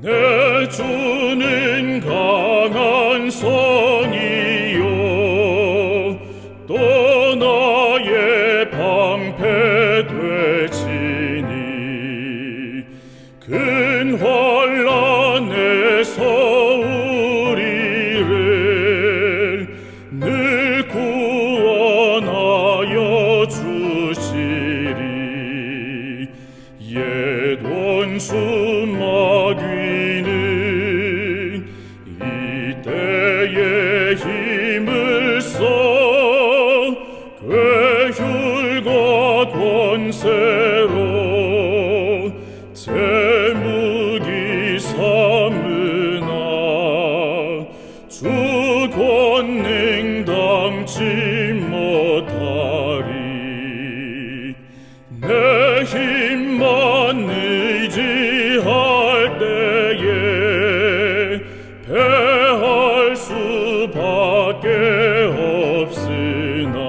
내 주는 강한 성이요 또 나의 방패 되시니 큰 환난에서 우리를 늘 구원하여 주시리. 옛 원수 마귀는 이때에 힘을 써 괴휼과 권세로 제 무기 삼으나 주 권능 당치 못하리. 내 힘만 의지할 때에 패할 수밖에 없으나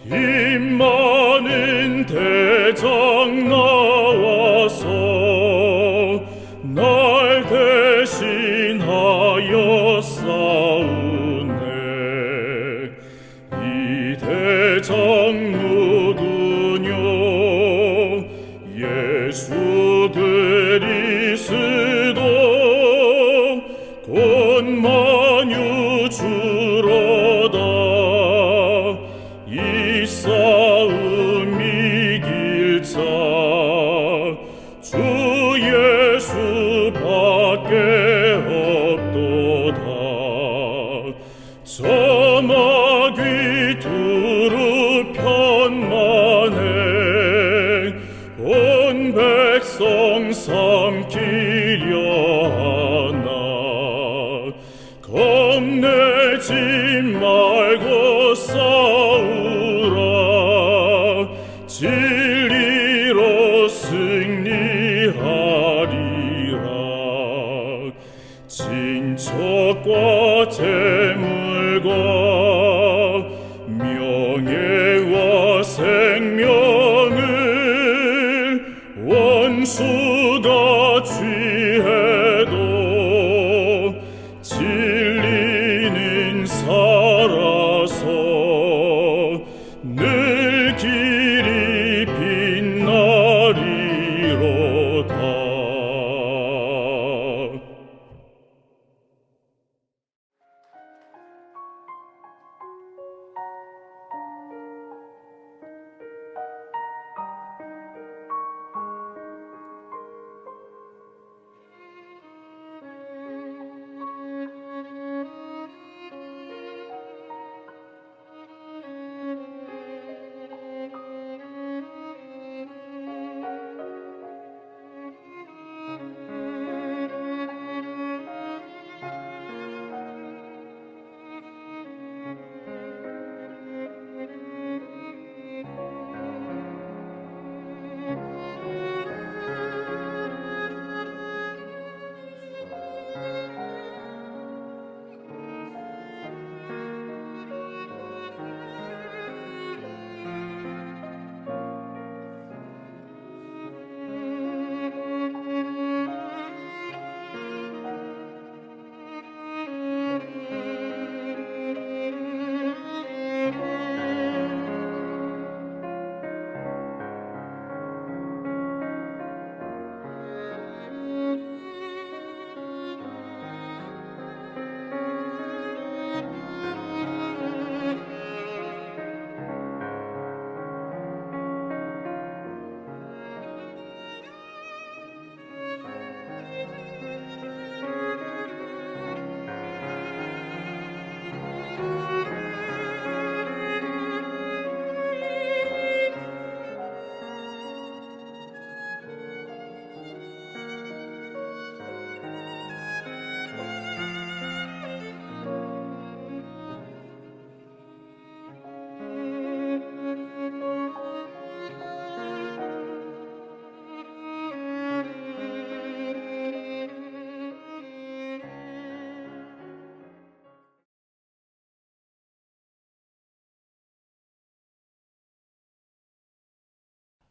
힘 많은 대장 나와서 날 대신하여 싸우네. 이 대장 누구뇨? 예수 그리스도 곧 만유 주로다. 이 싸움 이길 자 주 예수밖에 없도다. 저 마귀 두루 편만해 온 백성 삼키려 하나. 겁내지 말고 싸우라. 진리로 승리하리라. 진척과 재물과 명예와 생명을 원수가 취해도 진리는 살아서 늘 길이 빛나리로다.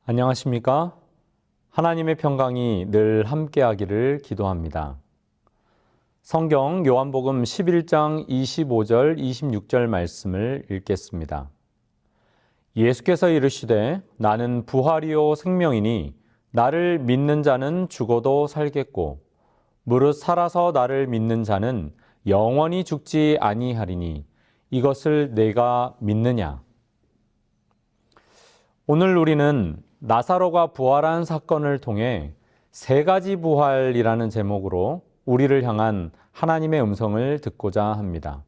안녕하십니까? 하나님의 평강이 늘 함께하기를 기도합니다. 성경 요한복음 11장 25절 26절 말씀을 읽겠습니다. 예수께서 이르시되 나는 부활이요 생명이니 나를 믿는 자는 죽어도 살겠고 무릇 살아서 나를 믿는 자는 영원히 죽지 아니하리니 이것을 내가 믿느냐. 오늘 우리는 나사로가 부활한 사건을 통해 세 가지 부활이라는 제목으로 우리를 향한 하나님의 음성을 듣고자 합니다.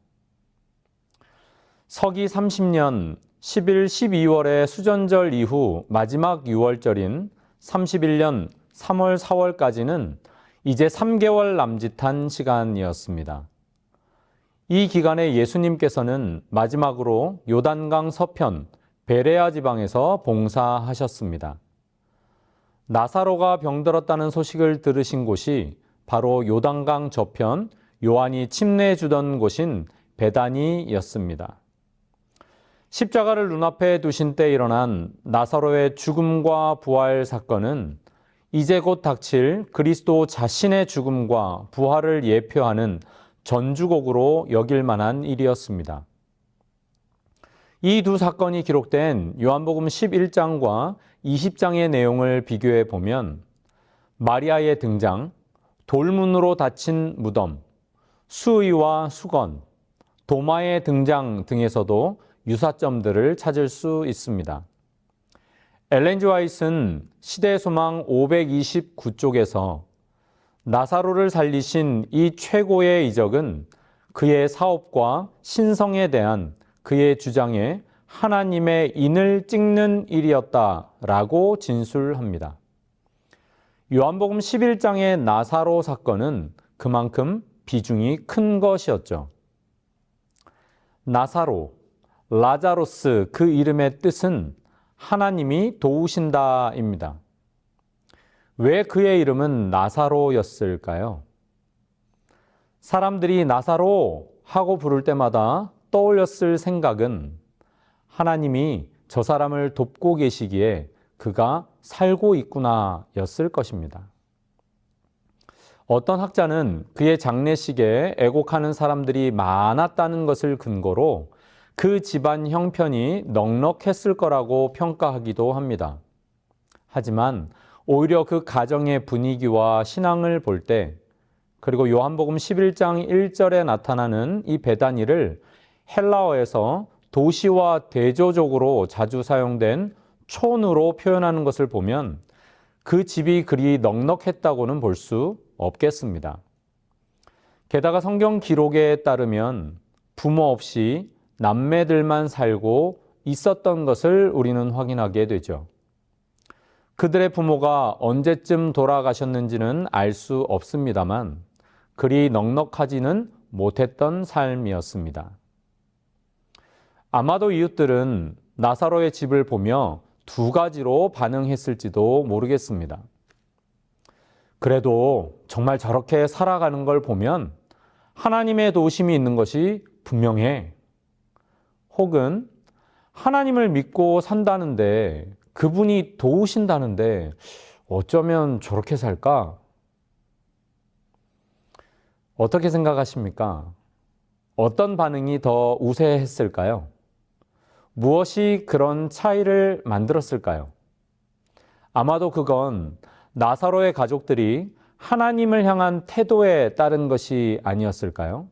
서기 30년 11, 12월의 수전절 이후 마지막 6월절인 31년 3월, 4월까지는 이제 3개월 남짓한 시간이었습니다. 이 기간에 예수님께서는 마지막으로 요단강 서편 베레아 지방에서 봉사하셨습니다. 나사로가 병들었다는 소식을 들으신 곳이 바로 요단강 저편 요한이 침례주던 곳인 베다니였습니다. 십자가를 눈앞에 두신 때 일어난 나사로의 죽음과 부활 사건은 이제 곧 닥칠 그리스도 자신의 죽음과 부활을 예표하는 전주곡으로 여길 만한 일이었습니다. 이 두 사건이 기록된 요한복음 11장과 20장의 내용을 비교해 보면 마리아의 등장, 돌문으로 닫힌 무덤, 수의와 수건, 도마의 등장 등에서도 유사점들을 찾을 수 있습니다. 엘렌 지 화이트는 시대 소망 529쪽에서 나사로를 살리신 이 최고의 이적은 그의 사업과 신성에 대한 그의 주장에 하나님의 인을 찍는 일이었다라고 진술합니다. 요한복음 11장의 나사로 사건은 그만큼 비중이 큰 것이었죠. 나사로, 라자로스 그 이름의 뜻은 하나님이 도우신다입니다. 왜 그의 이름은 나사로였을까요? 사람들이 나사로 하고 부를 때마다 떠올렸을 생각은 하나님이 저 사람을 돕고 계시기에 그가 살고 있구나 였을 것입니다. 어떤 학자는 그의 장례식에 애곡하는 사람들이 많았다는 것을 근거로 그 집안 형편이 넉넉했을 거라고 평가하기도 합니다. 하지만 오히려 그 가정의 분위기와 신앙을 볼 때, 그리고 요한복음 11장 1절에 나타나는 이 베다니를 헬라어에서 도시와 대조적으로 자주 사용된 촌으로 표현하는 것을 보면 그 집이 그리 넉넉했다고는 볼 수 없겠습니다. 게다가 성경 기록에 따르면 부모 없이 남매들만 살고 있었던 것을 우리는 확인하게 되죠. 그들의 부모가 언제쯤 돌아가셨는지는 알 수 없습니다만 그리 넉넉하지는 못했던 삶이었습니다. 아마도 이웃들은 나사로의 집을 보며 두 가지로 반응했을지도 모르겠습니다. 그래도 정말 저렇게 살아가는 걸 보면 하나님의 도우심이 있는 것이 분명해. 혹은 하나님을 믿고 산다는데 그분이 도우신다는데 어쩌면 저렇게 살까? 어떻게 생각하십니까? 어떤 반응이 더 우세했을까요? 무엇이 그런 차이를 만들었을까요? 아마도 그건 나사로의 가족들이 하나님을 향한 태도에 따른 것이 아니었을까요?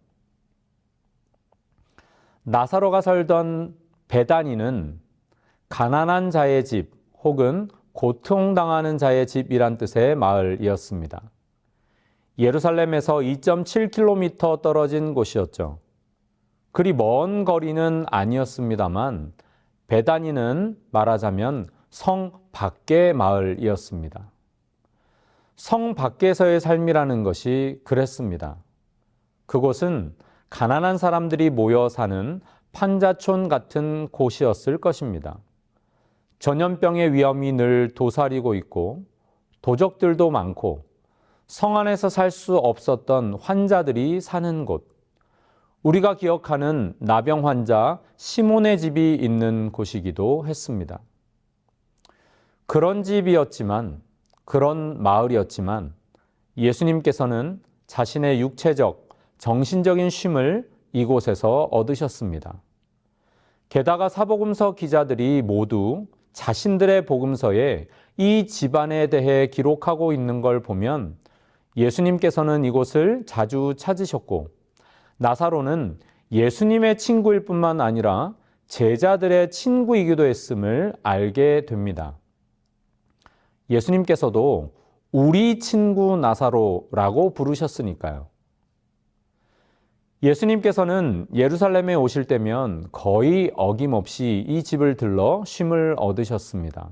나사로가 살던 베다니는 가난한 자의 집 혹은 고통당하는 자의 집이란 뜻의 마을이었습니다. 예루살렘에서 2.7km 떨어진 곳이었죠. 그리 먼 거리는 아니었습니다만 베다니는 말하자면 성 밖의 마을이었습니다. 성 밖에서의 삶이라는 것이 그랬습니다. 그곳은 가난한 사람들이 모여 사는 판자촌 같은 곳이었을 것입니다. 전염병의 위험이 늘 도사리고 있고 도적들도 많고 성 안에서 살 수 없었던 환자들이 사는 곳, 우리가 기억하는 나병 환자 시몬의 집이 있는 곳이기도 했습니다. 그런 집이었지만 그런 마을이었지만 예수님께서는 자신의 육체적, 정신적인 쉼을 이곳에서 얻으셨습니다. 게다가 사복음서 기자들이 모두 자신들의 복음서에 이 집안에 대해 기록하고 있는 걸 보면 예수님께서는 이곳을 자주 찾으셨고 나사로는 예수님의 친구일 뿐만 아니라 제자들의 친구이기도 했음을 알게 됩니다. 예수님께서도 우리 친구 나사로라고 부르셨으니까요. 예수님께서는 예루살렘에 오실 때면 거의 어김없이 이 집을 들러 쉼을 얻으셨습니다.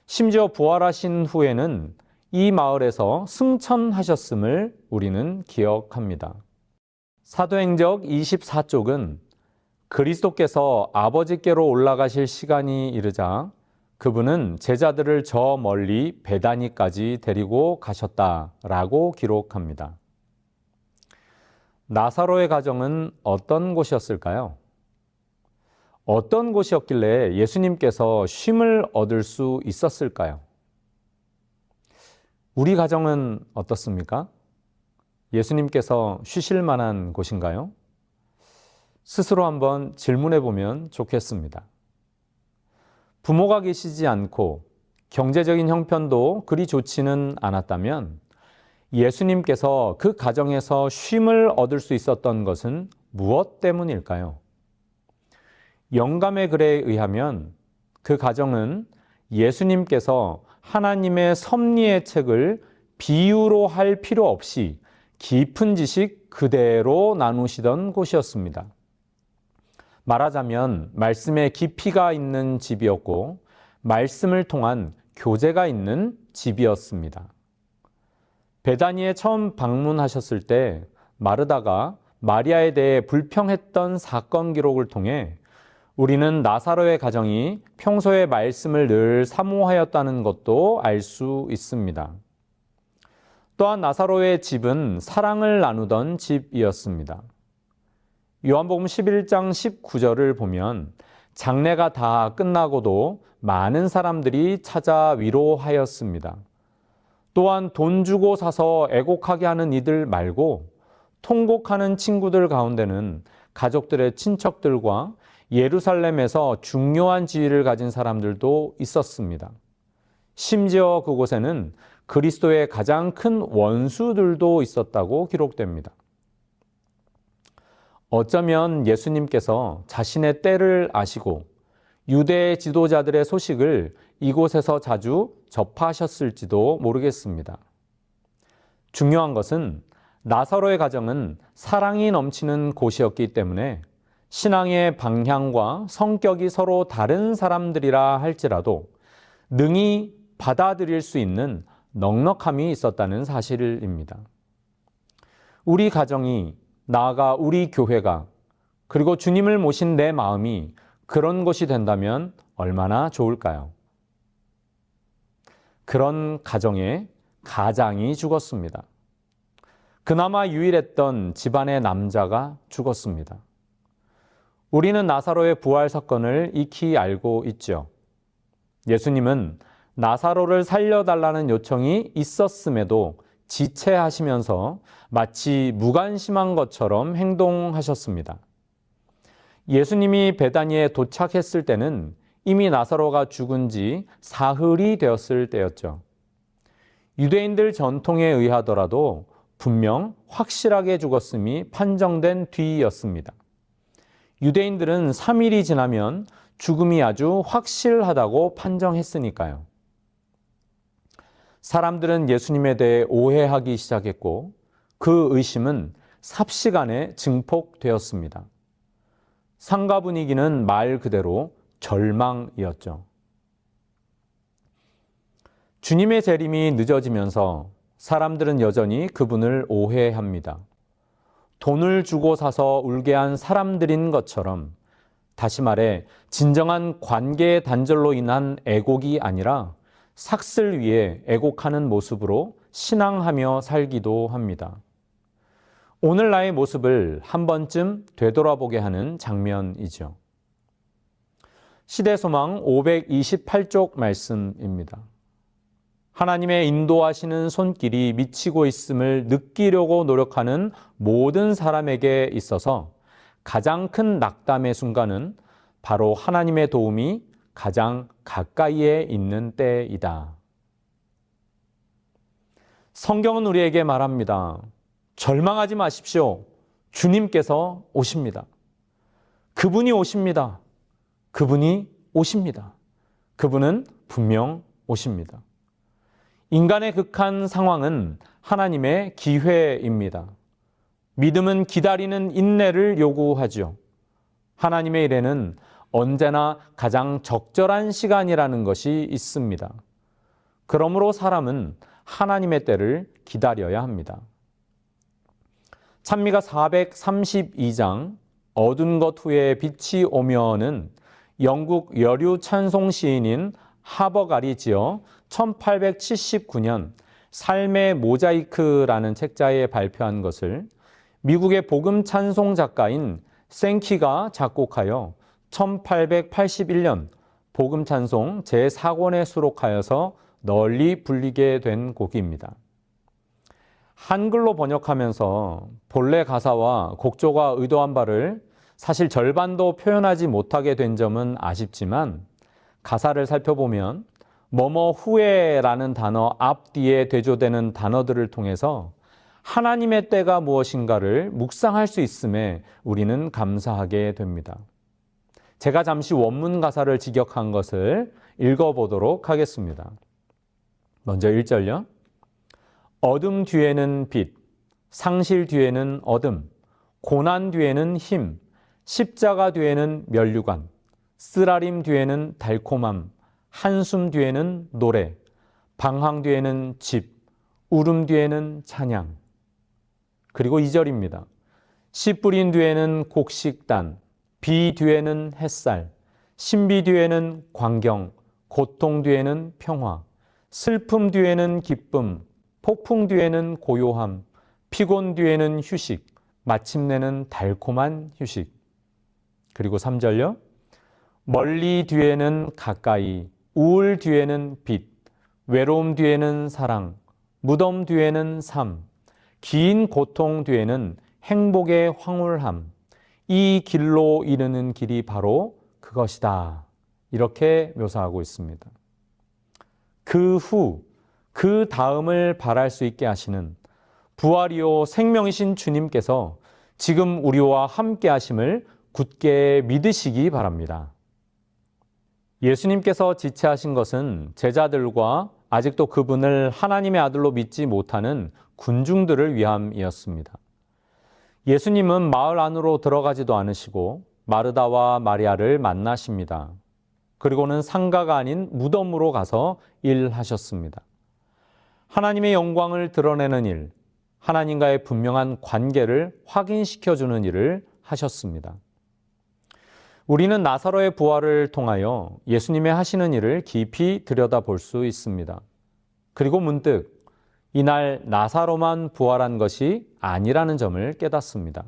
심지어 부활하신 후에는 이 마을에서 승천하셨음을 우리는 기억합니다. 사도행적 24쪽은 그리스도께서 아버지께로 올라가실 시간이 이르자 그분은 제자들을 저 멀리 베다니까지 데리고 가셨다라고 기록합니다. 나사로의 가정은 어떤 곳이었을까요? 어떤 곳이었길래 예수님께서 쉼을 얻을 수 있었을까요? 우리 가정은 어떻습니까? 예수님께서 쉬실 만한 곳인가요? 스스로 한번 질문해 보면 좋겠습니다. 부모가 계시지 않고 경제적인 형편도 그리 좋지는 않았다면 예수님께서 그 가정에서 쉼을 얻을 수 있었던 것은 무엇 때문일까요? 영감의 글에 의하면 그 가정은 예수님께서 하나님의 섭리의 책을 비유로 할 필요 없이 깊은 지식 그대로 나누시던 곳이었습니다. 말하자면 말씀에 깊이가 있는 집이었고 말씀을 통한 교제가 있는 집이었습니다. 베다니에 처음 방문하셨을 때 마르다가 마리아에 대해 불평했던 사건 기록을 통해 우리는 나사로의 가정이 평소에 말씀을 늘 사모하였다는 것도 알 수 있습니다. 또한 나사로의 집은 사랑을 나누던 집이었습니다. 요한복음 11장 19절을 보면 장례가 다 끝나고도 많은 사람들이 찾아 위로하였습니다. 또한 돈 주고 사서 애곡하게 하는 이들 말고 통곡하는 친구들 가운데는 가족들의 친척들과 예루살렘에서 중요한 지위를 가진 사람들도 있었습니다. 심지어 그곳에는 그리스도의 가장 큰 원수들도 있었다고 기록됩니다. 어쩌면 예수님께서 자신의 때를 아시고 유대 지도자들의 소식을 이곳에서 자주 접하셨을지도 모르겠습니다. 중요한 것은 나사로의 가정은 사랑이 넘치는 곳이었기 때문에 신앙의 방향과 성격이 서로 다른 사람들이라 할지라도 능히 받아들일 수 있는 넉넉함이 있었다는 사실입니다. 우리 가정이, 나아가 우리 교회가, 그리고 주님을 모신 내 마음이 그런 곳이 된다면 얼마나 좋을까요? 그런 가정에 가장이 죽었습니다. 그나마 유일했던 집안의 남자가 죽었습니다. 우리는 나사로의 부활 사건을 익히 알고 있죠. 예수님은 나사로를 살려달라는 요청이 있었음에도 지체하시면서 마치 무관심한 것처럼 행동하셨습니다. 예수님이 베다니에 도착했을 때는 이미 나사로가 죽은 지 사흘이 되었을 때였죠. 유대인들 전통에 의하더라도 분명 확실하게 죽었음이 판정된 뒤였습니다. 유대인들은 3일이 지나면 죽음이 아주 확실하다고 판정했으니까요. 사람들은 예수님에 대해 오해하기 시작했고 그 의심은 삽시간에 증폭되었습니다. 상가 분위기는 말 그대로 절망이었죠. 주님의 재림이 늦어지면서 사람들은 여전히 그분을 오해합니다. 돈을 주고 사서 울게 한 사람들인 것처럼, 다시 말해 진정한 관계의 단절로 인한 애곡이 아니라 삭슬 위에 애곡하는 모습으로 신앙하며 살기도 합니다. 오늘 나의 모습을 한 번쯤 되돌아보게 하는 장면이죠. 시대소망 528쪽 말씀입니다. 하나님의 인도하시는 손길이 미치고 있음을 느끼려고 노력하는 모든 사람에게 있어서 가장 큰 낙담의 순간은 바로 하나님의 도움이 가장 가까이에 있는 때이다. 성경은 우리에게 말합니다. 절망하지 마십시오. 주님께서 오십니다. 그분이 오십니다. 그분이 오십니다. 그분은 분명 오십니다. 인간의 극한 상황은 하나님의 기회입니다. 믿음은 기다리는 인내를 요구하죠. 하나님의 일에는 언제나 가장 적절한 시간이라는 것이 있습니다. 그러므로 사람은 하나님의 때를 기다려야 합니다. 찬미가 432장 어두운 것 후에 빛이 오면은 영국 여류 찬송 시인인 하버갈이 지어 1879년 삶의 모자이크라는 책자에 발표한 것을 미국의 복음 찬송 작가인 생키가 작곡하여 1881년 복음 찬송 제4권에 수록하여서 널리 불리게 된 곡입니다. 한글로 번역하면서 본래 가사와 곡조가 의도한 바를 사실 절반도 표현하지 못하게 된 점은 아쉽지만 가사를 살펴보면 뭐뭐 후에라는 단어 앞뒤에 대조되는 단어들을 통해서 하나님의 때가 무엇인가를 묵상할 수 있음에 우리는 감사하게 됩니다. 제가 잠시 원문 가사를 직역한 것을 읽어보도록 하겠습니다. 먼저 1절요. 어둠 뒤에는 빛, 상실 뒤에는 어둠, 고난 뒤에는 힘, 십자가 뒤에는 면류관, 쓰라림 뒤에는 달콤함, 한숨 뒤에는 노래, 방황 뒤에는 집, 울음 뒤에는 찬양. 그리고 2절입니다. 씨 뿌린 뒤에는 곡식단, 비 뒤에는 햇살, 신비 뒤에는 광경, 고통 뒤에는 평화, 슬픔 뒤에는 기쁨, 폭풍 뒤에는 고요함, 피곤 뒤에는 휴식, 마침내는 달콤한 휴식. 그리고 3절요. 멀리 뒤에는 가까이, 우울 뒤에는 빛, 외로움 뒤에는 사랑, 무덤 뒤에는 삶, 긴 고통 뒤에는 행복의 황홀함, 이 길로 이르는 길이 바로 그것이다. 이렇게 묘사하고 있습니다. 그 후, 그 다음을 바랄 수 있게 하시는 부활이요 생명이신 주님께서 지금 우리와 함께 하심을 굳게 믿으시기 바랍니다. 예수님께서 지체하신 것은 제자들과 아직도 그분을 하나님의 아들로 믿지 못하는 군중들을 위함이었습니다. 예수님은 마을 안으로 들어가지도 않으시고 마르다와 마리아를 만나십니다. 그리고는 상가가 아닌 무덤으로 가서 일하셨습니다. 하나님의 영광을 드러내는 일, 하나님과의 분명한 관계를 확인시켜주는 일을 하셨습니다. 우리는 나사로의 부활을 통하여 예수님의 하시는 일을 깊이 들여다볼 수 있습니다. 그리고 문득 이날 나사로만 부활한 것이 아니라는 점을 깨닫습니다.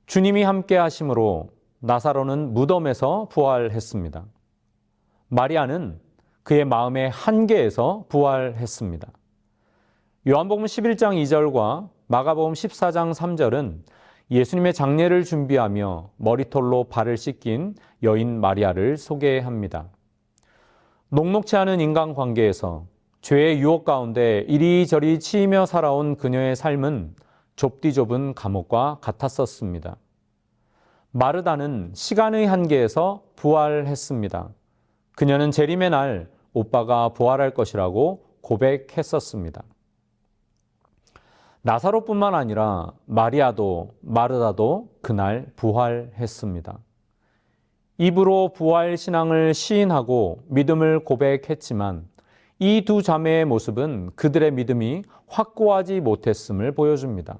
주님이 함께 하심으로 나사로는 무덤에서 부활했습니다. 마리아는 그의 마음의 한계에서 부활했습니다. 요한복음 11장 2절과 마가복음 14장 3절은 예수님의 장례를 준비하며 머리털로 발을 씻긴 여인 마리아를 소개합니다. 녹록치 않은 인간관계에서 죄의 유혹 가운데 이리저리 치이며 살아온 그녀의 삶은 좁디 좁은 감옥과 같았었습니다. 마르다는 시간의 한계에서 부활했습니다. 그녀는 재림의 날 오빠가 부활할 것이라고 고백했었습니다. 나사로뿐만 아니라 마리아도 마르다도 그날 부활했습니다. 입으로 부활 신앙을 시인하고 믿음을 고백했지만 이 두 자매의 모습은 그들의 믿음이 확고하지 못했음을 보여줍니다.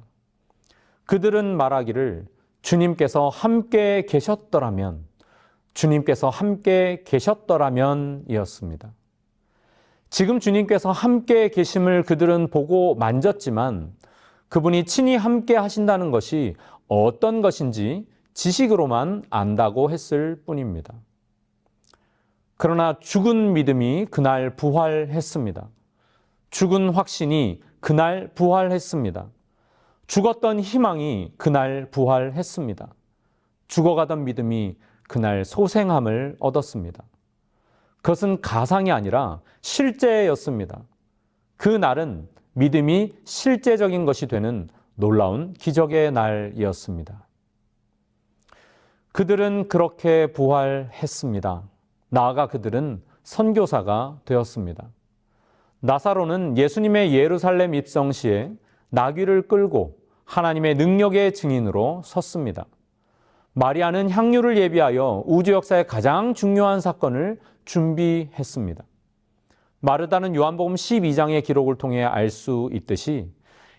그들은 말하기를 주님께서 함께 계셨더라면, 주님께서 함께 계셨더라면 이었습니다. 지금 주님께서 함께 계심을 그들은 보고 만졌지만 그분이 친히 함께 하신다는 것이 어떤 것인지 지식으로만 안다고 했을 뿐입니다. 그러나 죽은 믿음이 그날 부활했습니다. 죽은 확신이 그날 부활했습니다. 죽었던 희망이 그날 부활했습니다. 죽어가던 믿음이 그날 소생함을 얻었습니다. 그것은 가상이 아니라 실제였습니다. 그 날은 믿음이 실제적인 것이 되는 놀라운 기적의 날이었습니다. 그들은 그렇게 부활했습니다. 나아가 그들은 선교사가 되었습니다. 나사로는 예수님의 예루살렘 입성 시에 나귀를 끌고 하나님의 능력의 증인으로 섰습니다. 마리아는 향유를 예비하여 우주 역사의 가장 중요한 사건을 준비했습니다. 마르다는 요한복음 12장의 기록을 통해 알 수 있듯이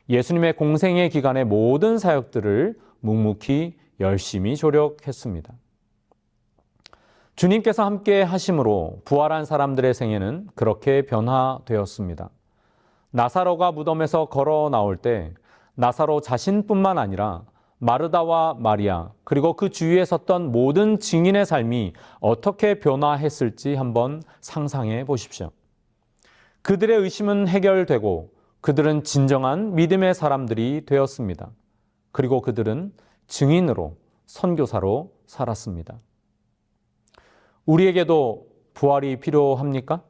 예수님의 공생의 기간의 모든 사역들을 묵묵히 열심히 조력했습니다. 주님께서 함께 하심으로 부활한 사람들의 생애는 그렇게 변화되었습니다. 나사로가 무덤에서 걸어 나올 때 나사로 자신뿐만 아니라 마르다와 마리아 그리고 그 주위에 섰던 모든 증인의 삶이 어떻게 변화했을지 한번 상상해 보십시오. 그들의 의심은 해결되고 그들은 진정한 믿음의 사람들이 되었습니다. 그리고 그들은 증인으로 선교사로 살았습니다. 우리에게도 부활이 필요합니까?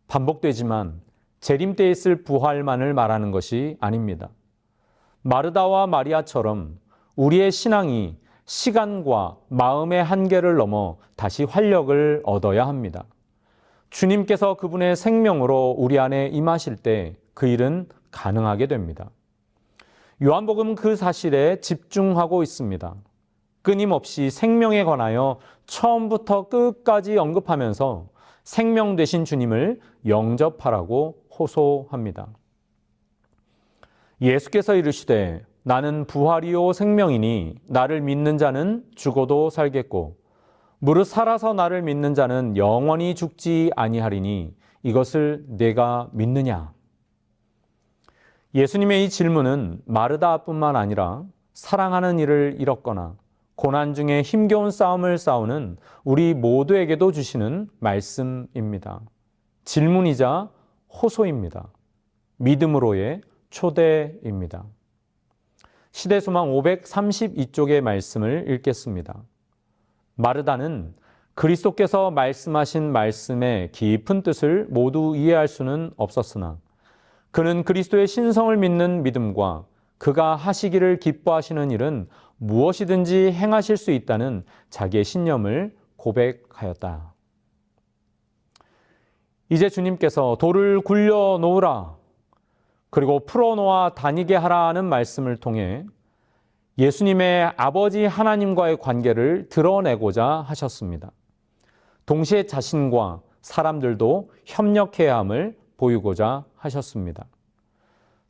반복되지만 재림 때 있을 부활만을 말하는 것이 아닙니다. 마르다와 마리아처럼 우리의 신앙이 시간과 마음의 한계를 넘어 다시 활력을 얻어야 합니다. 주님께서 그분의 생명으로 우리 안에 임하실 때 그 일은 가능하게 됩니다. 요한복음 그 사실에 집중하고 있습니다. 끊임없이 생명에 관하여 처음부터 끝까지 언급하면서 생명 되신 주님을 영접하라고 호소합니다. 예수께서 이르시되 나는 부활이요 생명이니 나를 믿는 자는 죽어도 살겠고 무릇 살아서 나를 믿는 자는 영원히 죽지 아니하리니 이것을 내가 믿느냐? 예수님의 이 질문은 마르다뿐만 아니라 사랑하는 이를 잃었거나 고난 중에 힘겨운 싸움을 싸우는 우리 모두에게도 주시는 말씀입니다. 질문이자 호소입니다. 믿음으로의 초대입니다. 시대소망 532쪽의 말씀을 읽겠습니다. 마르다는 그리스도께서 말씀하신 말씀의 깊은 뜻을 모두 이해할 수는 없었으나 그는 그리스도의 신성을 믿는 믿음과 그가 하시기를 기뻐하시는 일은 무엇이든지 행하실 수 있다는 자기의 신념을 고백하였다. 이제 주님께서 돌을 굴려 놓으라 그리고 풀어놓아 다니게 하라는 말씀을 통해 예수님의 아버지 하나님과의 관계를 드러내고자 하셨습니다. 동시에 자신과 사람들도 협력해야 함을 보이고자 하셨습니다.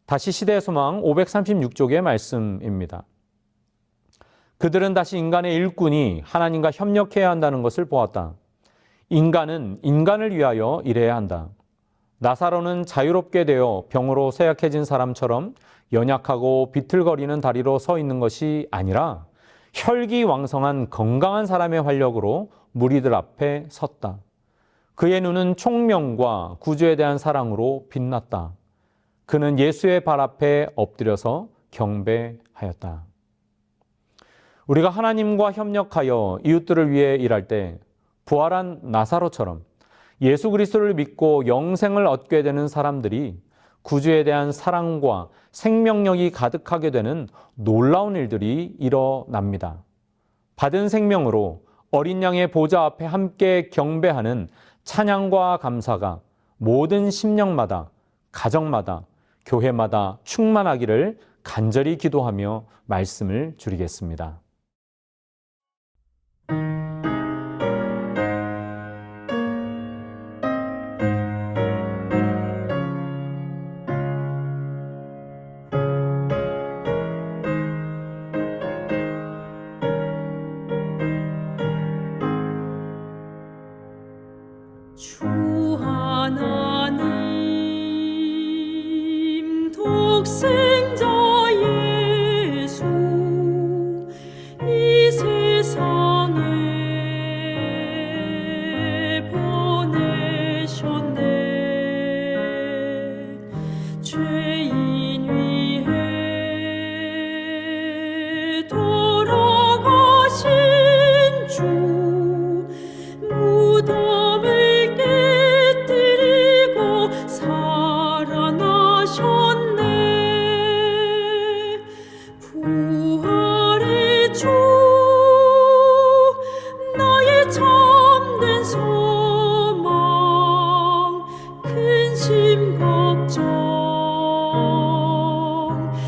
다시 시대의 소망 536쪽의 말씀입니다. 그들은 다시 인간의 일꾼이 하나님과 협력해야 한다는 것을 보았다. 인간은 인간을 위하여 일해야 한다. 나사로는 자유롭게 되어 병으로 쇠약해진 사람처럼 연약하고 비틀거리는 다리로 서 있는 것이 아니라 혈기왕성한 건강한 사람의 활력으로 무리들 앞에 섰다. 그의 눈은 총명과 구주에 대한 사랑으로 빛났다. 그는 예수의 발 앞에 엎드려서 경배하였다. 우리가 하나님과 협력하여 이웃들을 위해 일할 때 부활한 나사로처럼 예수 그리스도를 믿고 영생을 얻게 되는 사람들이 구주에 대한 사랑과 생명력이 가득하게 되는 놀라운 일들이 일어납니다. 받은 생명으로 어린 양의 보좌 앞에 함께 경배하는 찬양과 감사가 모든 심령마다, 가정마다, 교회마다 충만하기를 간절히 기도하며 말씀을 드리겠습니다. 주 하나님 독생자 예수 근심 걱정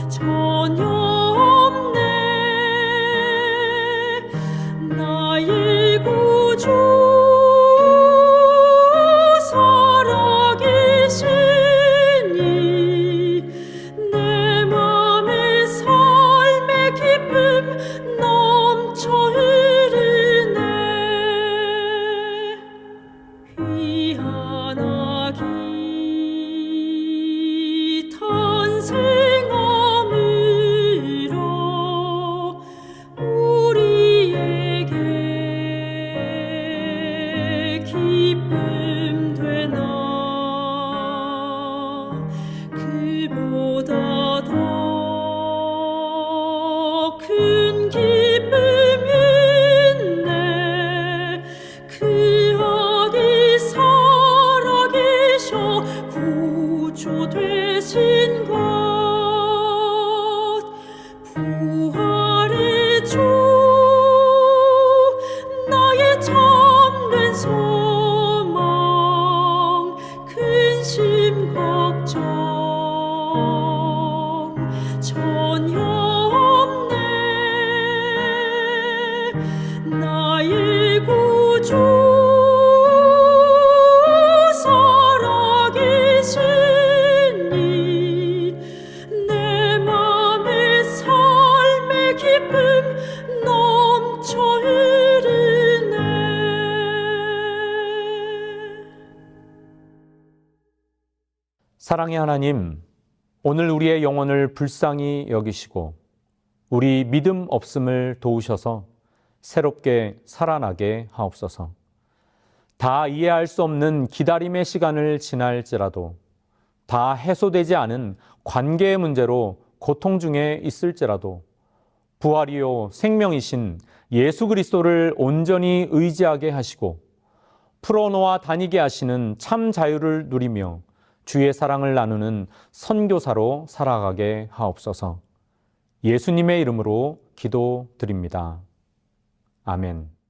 전혀 없네. 나의 구주 살아계시니 내 맘에 삶의 기쁨 넘쳐 흐르네. 귀환하기 탄생함으로 우리에게 기쁨 되나. 그보다 더 큰 기쁨이 있네. 그 아기 살아계셔 구주 되신 것. 부활의 주 나의 참된 소망. 근심 걱정 전혀 없네. 나의 구주 살아계시니 내 맘에 삶의 기쁨 넘쳐 흐르네. 사랑의 하나님, 오늘 우리의 영혼을 불쌍히 여기시고 우리 믿음 없음을 도우셔서 새롭게 살아나게 하옵소서. 다 이해할 수 없는 기다림의 시간을 지날지라도, 다 해소되지 않은 관계의 문제로 고통 중에 있을지라도 부활이요 생명이신 예수 그리스도를 온전히 의지하게 하시고 풀어놓아 다니게 하시는 참 자유를 누리며 주의 사랑을 나누는 선교사로 살아가게 하옵소서. 예수님의 이름으로 기도드립니다. 아멘.